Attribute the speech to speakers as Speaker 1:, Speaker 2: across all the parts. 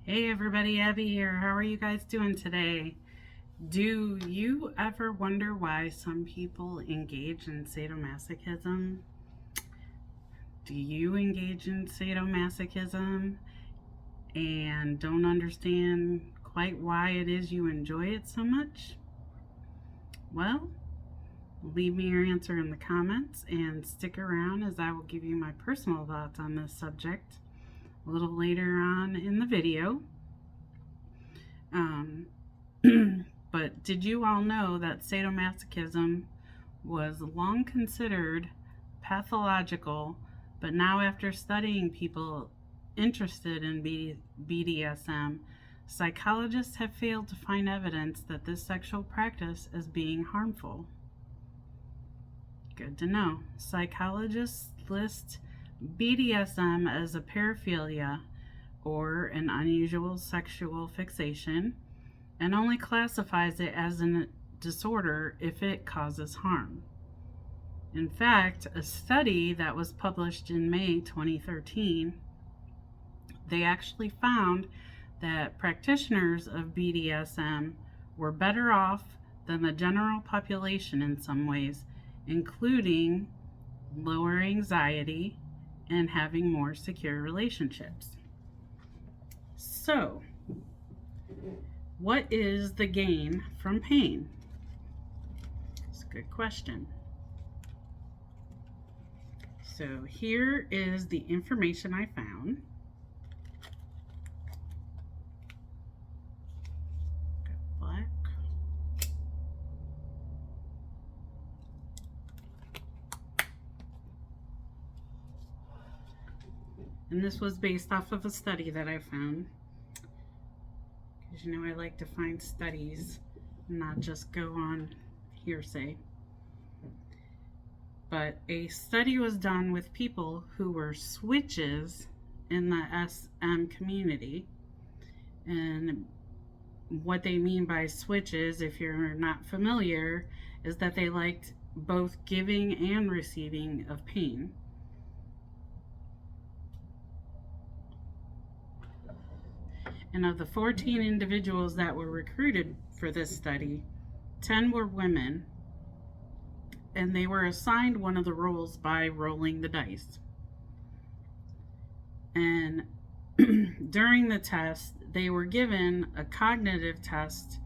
Speaker 1: Hey everybody, Abby here. How are you guys doing today? Do you ever wonder why some people engage in sadomasochism? Do you engage in sadomasochism and don't understand quite why it is you enjoy it so much? Well, leave me your answer in the comments and stick around as I will give you my personal thoughts on this subject a little later on in the video. Um, But did you all know that sadomasochism was long considered pathological, but now, after studying people interested in BDSM, psychologists have failed to find evidence that this sexual practice is being harmful? Good to know. Psychologists list BDSM as a paraphilia, or an unusual sexual fixation, and only classifies it as a disorder if it causes harm. In fact, a study that was published in May 2013, they actually found that practitioners of BDSM were better off than the general population in some ways, including lower anxiety and having more secure relationships. So, what is the gain from pain? It's a good question. So here is the information I found. Go black. And this was based off of a study that I found. Because you know I like to find studies, not just go on hearsay. But a study was done with people who were switches in the SM community. And what they mean by switches, if you're not familiar, is that they liked both giving and receiving of pain. And of the 14 individuals that were recruited for this study, 10 were women, and they were assigned one of the roles by rolling the dice. And during the test, they were given a cognitive test,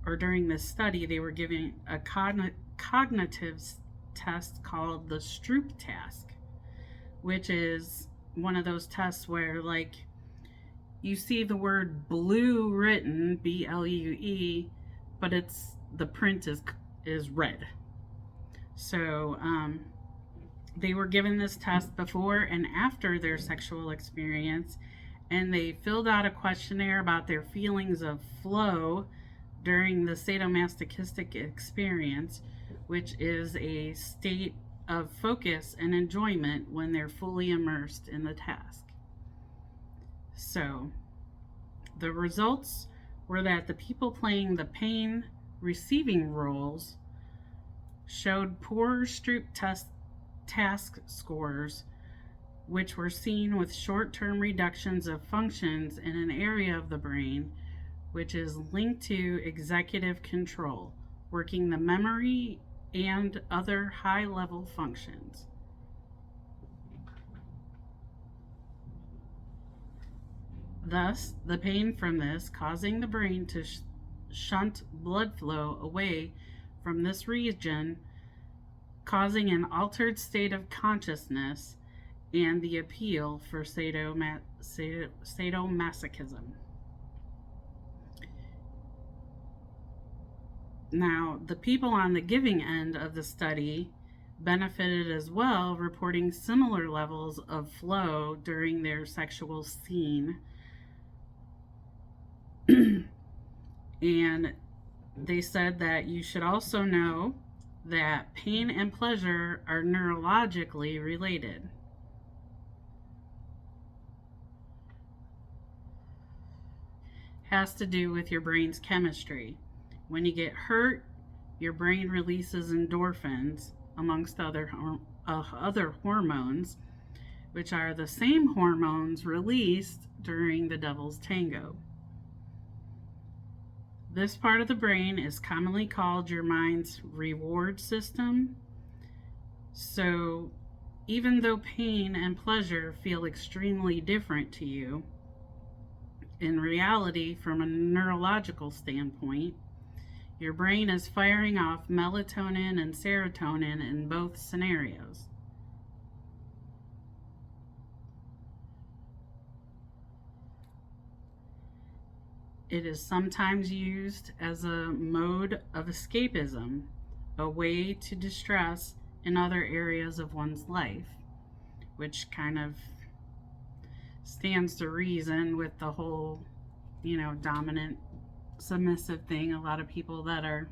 Speaker 1: or during this study, they were given a cognitive test called the Stroop task, which is one of those tests where, like, you see the word blue written, BLUE, but the print is red. So they were given this test before and after their sexual experience, and they filled out a questionnaire about their feelings of flow during the sadomasochistic experience, which is a state of focus and enjoyment when they're fully immersed in the task. So the results were that the people playing the pain receiving roles showed poor Stroop task scores, which were seen with short-term reductions of functions in an area of the brain which is linked to executive control, working the memory and other high-level functions. Thus, the pain from this causing the brain to shunt blood flow away from this region, causing an altered state of consciousness, and the appeal for sadomasochism. Now, the people on the giving end of the study benefited as well, reporting similar levels of flow during their sexual scene. And they said that you should also know that pain and pleasure are neurologically related. Has to do with your brain's chemistry. When you get hurt, your brain releases endorphins, amongst other hormones, which are the same hormones released during the devil's tango. This part of the brain is commonly called your mind's reward system. So, even though pain and pleasure feel extremely different to you, in reality, from a neurological standpoint, your brain is firing off melatonin and serotonin in both scenarios. It is sometimes used as a mode of escapism, a way to distress in other areas of one's life, which kind of stands to reason with the whole, dominant, submissive thing. A lot of people that are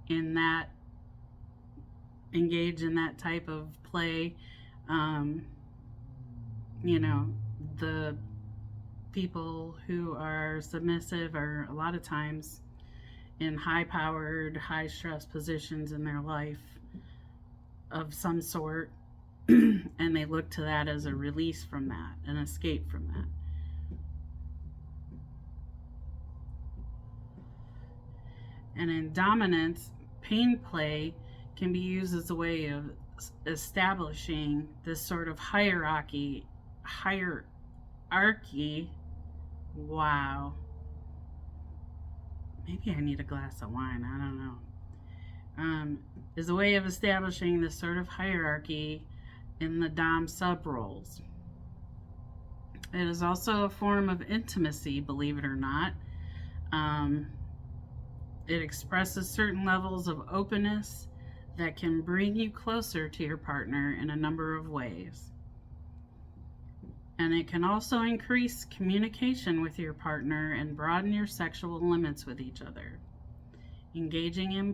Speaker 1: in that, engage in that type of play, the people who are submissive are a lot of times in high powered, high stress positions in their life of some sort, and they look to that as a release from that, an escape from that. And in dominance, pain play can be used as a way of establishing this sort of hierarchy. Wow. Maybe I need a glass of wine. I don't know. Is a way of establishing this sort of hierarchy in the dom sub roles. It is also a form of intimacy, believe it or not. It expresses certain levels of openness that can bring you closer to your partner in a number of ways. And it can also increase communication with your partner and broaden your sexual limits with each other. Engaging in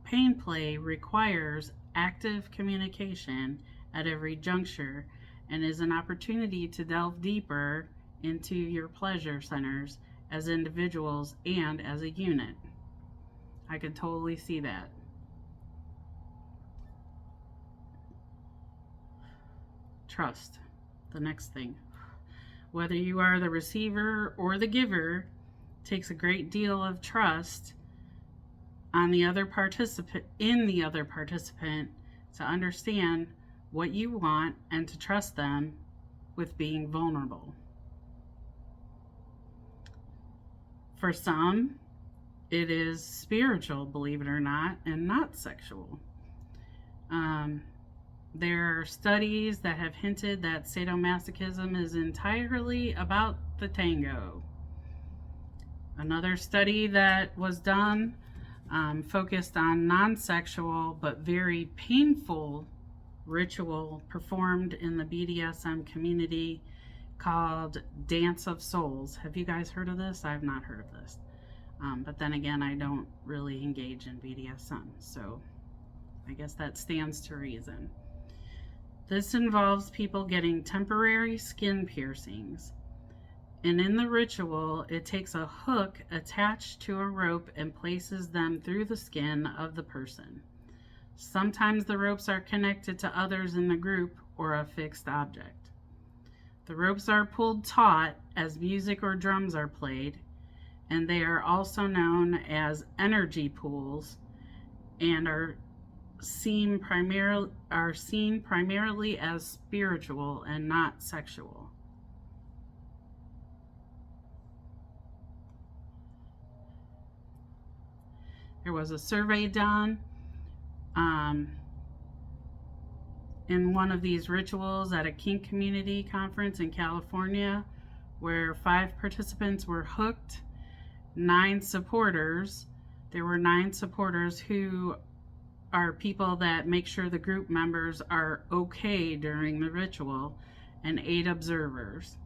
Speaker 1: pain play requires active communication at every juncture and is an opportunity to delve deeper into your pleasure centers as individuals and as a unit. I could totally see that. Trust, the next thing. Whether you are the receiver or the giver, takes a great deal of trust on the other participant to understand what you want and to trust them with being vulnerable. For some, it is spiritual, believe it or not, and not sexual. There are studies that have hinted that sadomasochism is entirely about the tango. Another study that was done focused on non-sexual but very painful ritual performed in the BDSM community called Dance of Souls. Have you guys heard of this? I've not heard of this. But then again, I don't really engage in BDSM, so I guess that stands to reason. This involves people getting temporary skin piercings. And in the ritual, it takes a hook attached to a rope and places them through the skin of the person. Sometimes the ropes are connected to others in the group or a fixed object. The ropes are pulled taut as music or drums are played, and they are also known as energy pools and are seen primarily as spiritual and not sexual. There was a survey done in one of these rituals at a kink community conference in California, where 5 participants were hooked, 9 supporters. There were 9 supporters who are people that make sure the group members are okay during the ritual, and 8 observers.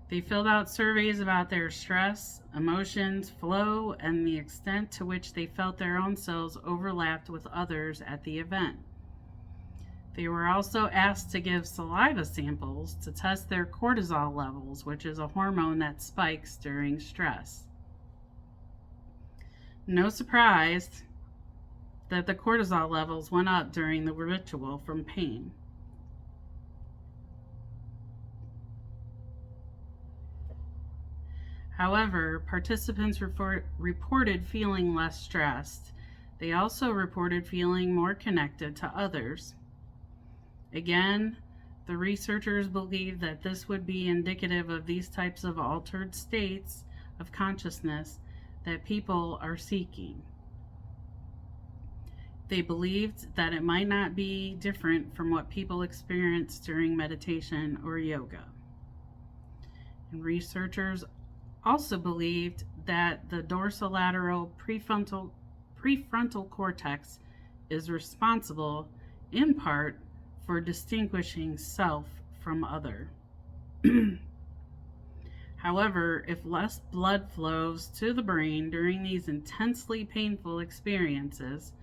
Speaker 1: They filled out surveys about their stress, emotions, flow, and the extent to which they felt their own selves overlapped with others at the event. They were also asked to give saliva samples to test their cortisol levels, which is a hormone that spikes during stress. No surprise that the cortisol levels went up during the ritual from pain. However, participants reported feeling less stressed. They also reported feeling more connected to others. Again, the researchers believe that this would be indicative of these types of altered states of consciousness that people are seeking. They believed that it might not be different from what people experience during meditation or yoga. And researchers also believed that the dorsolateral prefrontal cortex is responsible, in part, for distinguishing self from other. However, if less blood flows to the brain during these intensely painful experiences,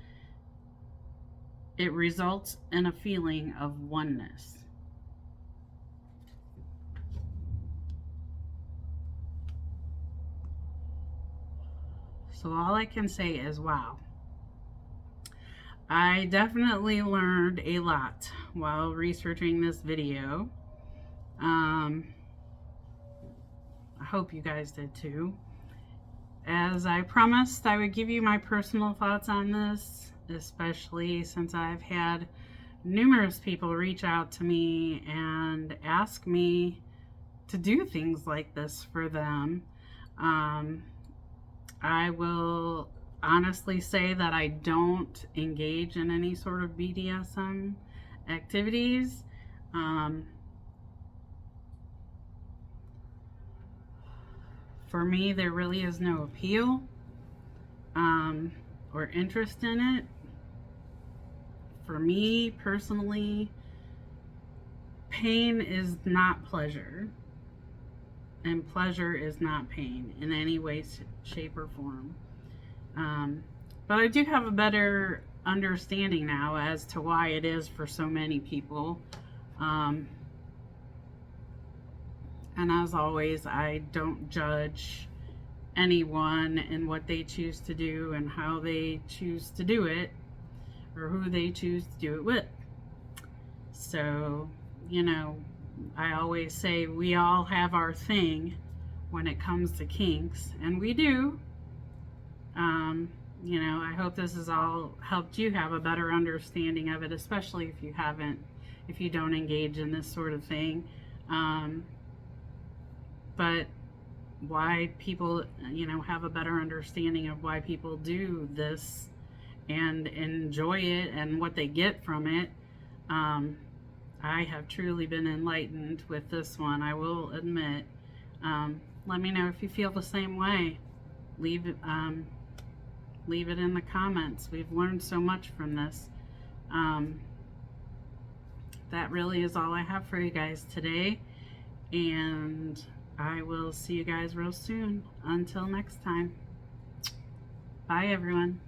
Speaker 1: it results in a feeling of oneness. So all I can say is, wow. I definitely learned a lot while researching this video. I hope you guys did too. As I promised, I would give you my personal thoughts on this, especially since I've had numerous people reach out to me and ask me to do things like this for them. I will honestly say that I don't engage in any sort of BDSM activities. For me, there really is no appeal or interest in it. For me personally, pain is not pleasure, and pleasure is not pain in any way, shape, or form. But I do have a better understanding now as to why it is for so many people. And as always, I don't judge anyone in what they choose to do and how they choose to do it, or who they choose to do it with. So, I always say we all have our thing when it comes to kinks, and we do. I hope this has all helped you have a better understanding of it, especially if you don't engage in this sort of thing. But why people, have a better understanding of why people do this and enjoy it and what they get from it. I have truly been enlightened with this one, I will admit. Let me know if you feel the same way. Leave it in the comments. We've learned so much from this. That really is all I have for you guys today. And I will see you guys real soon. Until next time. Bye, everyone.